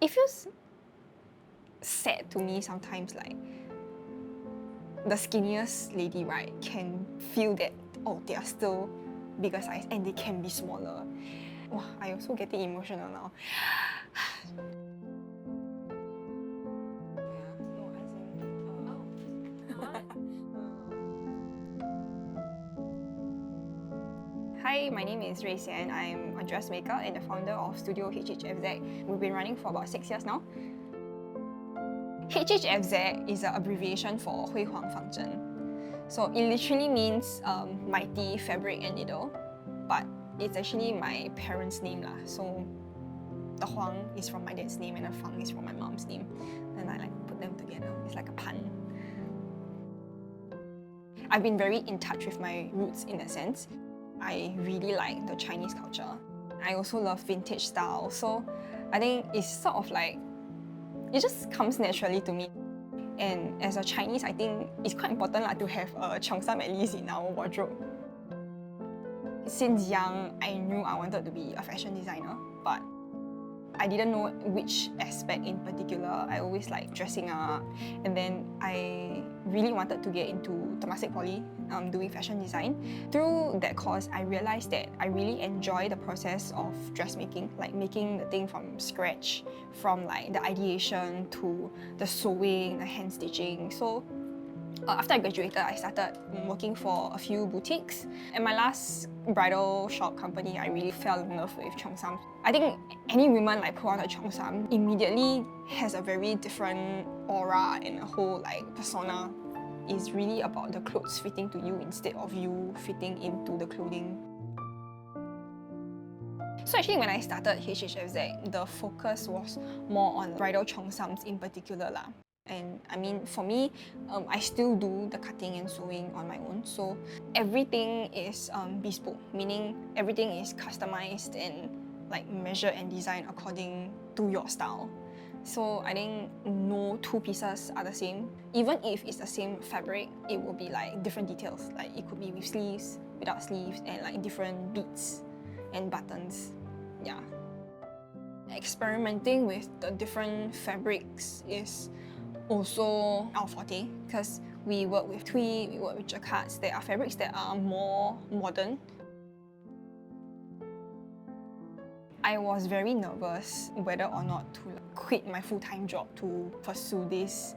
it feels sad to me sometimes, like the skinniest lady, right, can feel that, oh, they are still bigger size and they can be smaller. Wow, I also getting emotional now. Hi, my name is Ruixian. I'm a dressmaker and the founder of Studio HHFZ. We've been running for about 6 years now. HHFZ is an abbreviation for 辉煌仿真. So it literally means mighty fabric and needle, but it's actually my parents' name lah. So the Huang is from my dad's name and the Fang is from my mom's name. Then I like put them together. It's like a pun. I've been very in touch with my roots in that sense. I really like the Chinese culture. I also love vintage style. So I think it's sort of like, it just comes naturally to me. And as a Chinese, I think it's quite important to have a cheongsam at least in our wardrobe. Since young, I knew I wanted to be a fashion designer, but I didn't know which aspect in particular. I always like dressing up, and then I really wanted to get into Temasek Poly, doing fashion design. Through that course, I realized that I really enjoy the process of dressmaking, like making the thing from scratch, from like the ideation to the sewing, the hand stitching. So after I graduated, I started working for a few boutiques. And my last bridal shop company, I really fell in love with cheongsams. I think any woman like put on a cheongsam immediately has a very different aura and a whole like persona. It's really about the clothes fitting to you instead of you fitting into the clothing. So actually when I started HHFZ, the focus was more on bridal cheongsams in particular lah. And I mean, for me, I still do the cutting and sewing on my own. So everything is bespoke, meaning everything is customized and like measured and designed according to your style. So I think no two pieces are the same. Even if it's the same fabric, it will be like different details. Like it could be with sleeves, without sleeves, and like different beads and buttons. Yeah. Experimenting with the different fabrics is also our forte, because we work with tweed, we work with jacquards. There are fabrics that are more modern. I was very nervous whether or not to quit my full-time job to pursue this.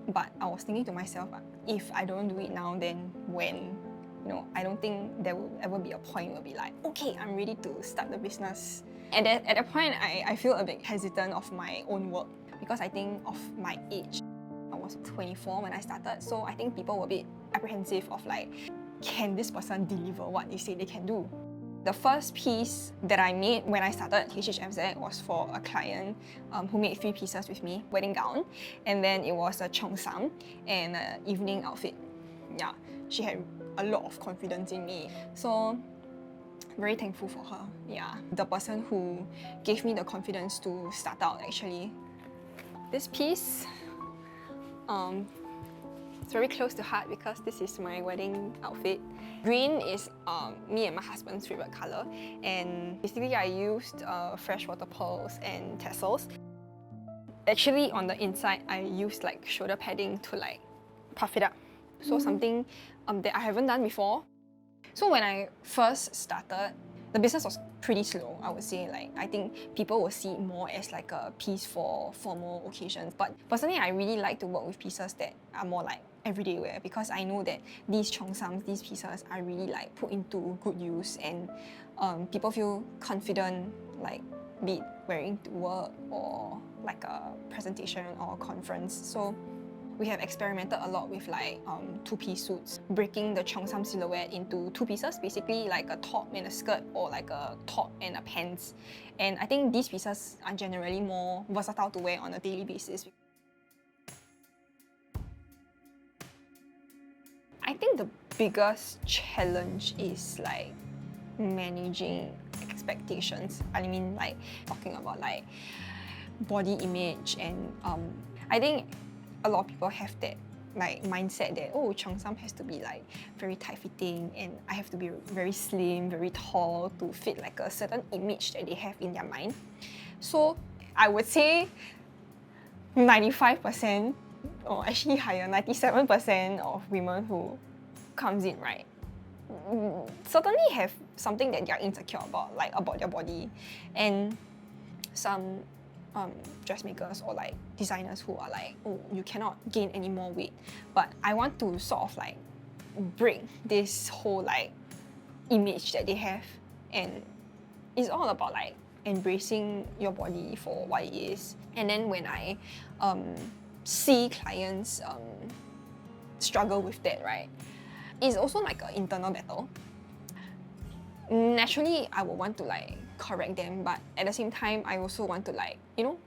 But I was thinking to myself, if I don't do it now, then when? You know, I don't think there will ever be a point where I'll be like, okay, I'm ready to start the business. And at that point, I feel a bit hesitant of my own work, because I think of my age. I was 24 when I started, so I think people were a bit apprehensive of like, can this person deliver what they say they can do? The first piece that I made when I started HHFZ was for a client who made 3 pieces with me, wedding gown, and then it was a cheongsam and an evening outfit. Yeah, she had a lot of confidence in me. So very thankful for her. Yeah, the person who gave me the confidence to start out actually. This piece, it's very close to heart because this is my wedding outfit. Green is me and my husband's favorite color, and basically I used freshwater pearls and tassels. Actually, on the inside, I used like shoulder padding to like puff it up. So something that I haven't done before. So when I first started, the business was pretty slow, I would say. Like, I think people will see it more as like a piece for formal occasions. But personally, I really like to work with pieces that are more like everyday wear, because I know that these cheongsams, these pieces are really like put into good use, and people feel confident, like be it wearing to work or like a presentation or a conference. So we have experimented a lot with like 2-piece suits, breaking the cheongsam silhouette into 2 pieces, basically like a top and a skirt, or like a top and a pants. And I think these pieces are generally more versatile to wear on a daily basis. I think the biggest challenge is like managing expectations. I mean, like talking about like body image, and I think a lot of people have that like mindset that, oh, cheongsam has to be like very tight-fitting, and I have to be very slim, very tall to fit like a certain image that they have in their mind. So I would say 95%, or actually higher, 97% of women who comes in, right, certainly have something that they're insecure about, like about their body. And some dressmakers or like designers who are like, oh, you cannot gain any more weight. But I want to sort of like break this whole like image that they have, and it's all about like embracing your body for what it is. And then when I see clients struggle with that, right, it's also like an internal battle. Naturally, I would want to like correct them, but at the same time, I also want to like, you know,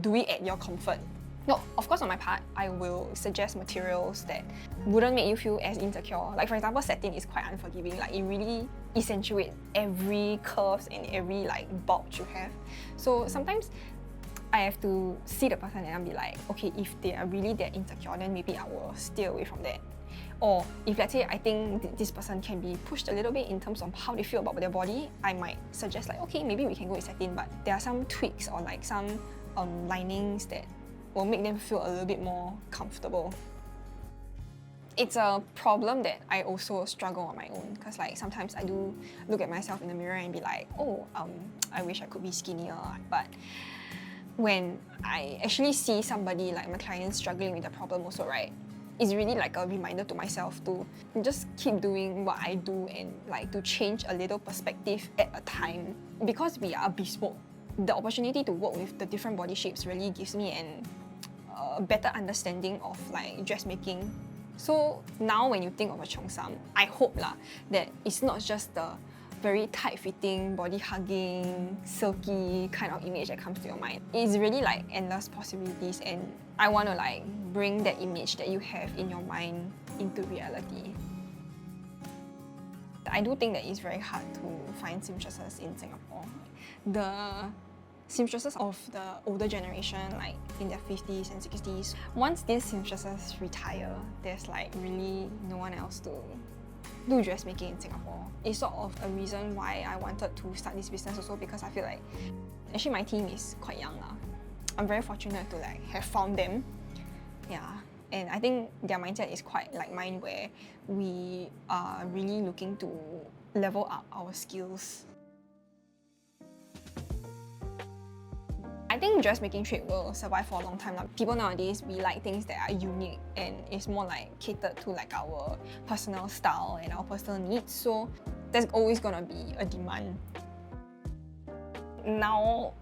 do it at your comfort. No, of course on my part, I will suggest materials that wouldn't make you feel as insecure. Like for example, satin is quite unforgiving. Like it really accentuates every curves and every like bulge you have. So sometimes I have to see the person and I'll be like, okay, if they are really that insecure, then maybe I will stay away from that. Or if let's say I think this person can be pushed a little bit in terms of how they feel about their body, I might suggest like, okay, maybe we can go with satin, but there are some tweaks or like some linings that will make them feel a little bit more comfortable. It's a problem that I also struggle on my own, because like sometimes I do look at myself in the mirror and be like, oh, I wish I could be skinnier. But when I actually see somebody like my client struggling with the problem also, right, it's really like a reminder to myself to just keep doing what I do and like to change a little perspective at a time. Because we are bespoke, the opportunity to work with the different body shapes really gives me a better understanding of like dressmaking. So now when you think of a cheongsam, I hope that it's not just the very tight-fitting, body-hugging, silky kind of image that comes to your mind. It's really like endless possibilities, and I want to like bring that image that you have in your mind into reality. I do think that it's very hard to find seamstresses in Singapore. The seamstresses of the older generation, like in their 50s and 60s, once these seamstresses retire, there's like really no one else to do dressmaking in Singapore. It's sort of a reason why I wanted to start this business also, because I feel like actually my team is quite young. I'm very fortunate to like have found them. Yeah. And I think their mindset is quite like mine, where we are really looking to level up our skills. I think dressmaking trade will survive for a long time. Like, people nowadays, we like things that are unique and it's more like catered to like our personal style and our personal needs. So there's always gonna be a demand. Now,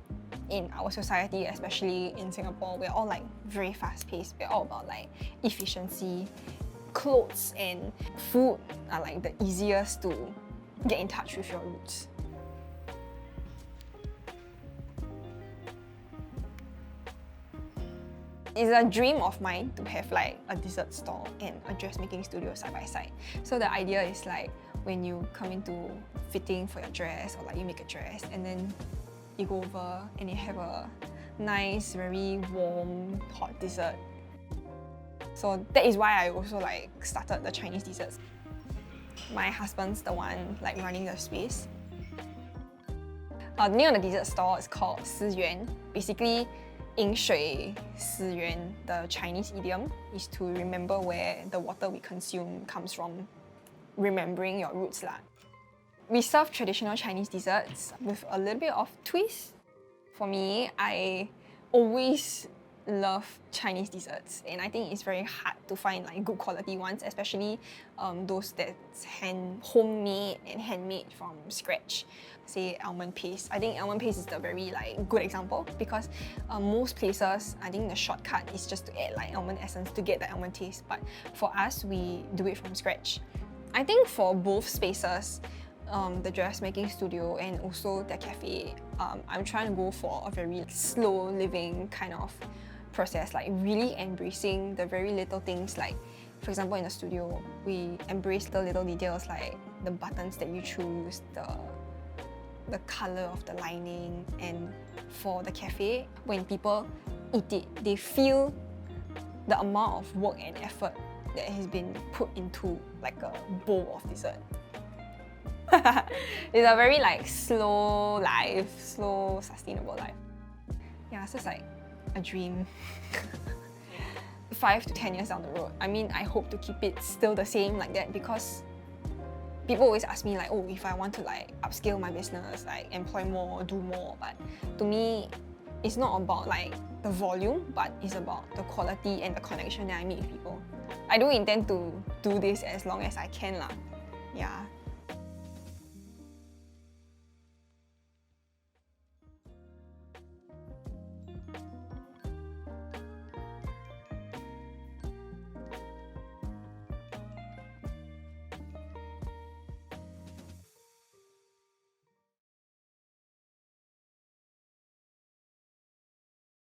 in our society, especially in Singapore, we're all like very fast-paced. We're all about like efficiency. Clothes and food are like the easiest to get in touch with your roots. It's a dream of mine to have like a dessert stall and a dressmaking studio side by side. So the idea is like when you come into fitting for your dress, or like you make a dress and then you go over and you have a nice, very warm, hot dessert. So that is why I also like started the Chinese desserts. My husband's the one like running the space. The name of the dessert store is called Siyuan. Basically, 饮水思源, the Chinese idiom, is to remember where the water we consume comes from, remembering your roots. We serve traditional Chinese desserts with a little bit of twist. For me, I always love Chinese desserts, and I think it's very hard to find like good quality ones, especially those that's homemade and handmade from scratch. Say almond paste. I think almond paste is the very like good example, because most places, I think the shortcut is just to add like almond essence to get the almond taste. But for us, we do it from scratch. I think for both spaces, the dressmaking studio and also the cafe, I'm trying to go for a very slow living kind of process, like really embracing the very little things. Like, for example, in the studio, we embrace the little details like the buttons that you choose, the color of the lining. And for the cafe, when people eat it, they feel the amount of work and effort that has been put into like a bowl of dessert. It's a very like slow life, slow, sustainable life. Yeah, so it's like a dream. 5 to 10 years down the road, I mean, I hope to keep it still the same like that, because people always ask me like, oh, if I want to like upscale my business, like employ more, do more. But to me, it's not about like the volume, but it's about the quality and the connection that I make with people. I do intend to do this as long as I can lah. Yeah.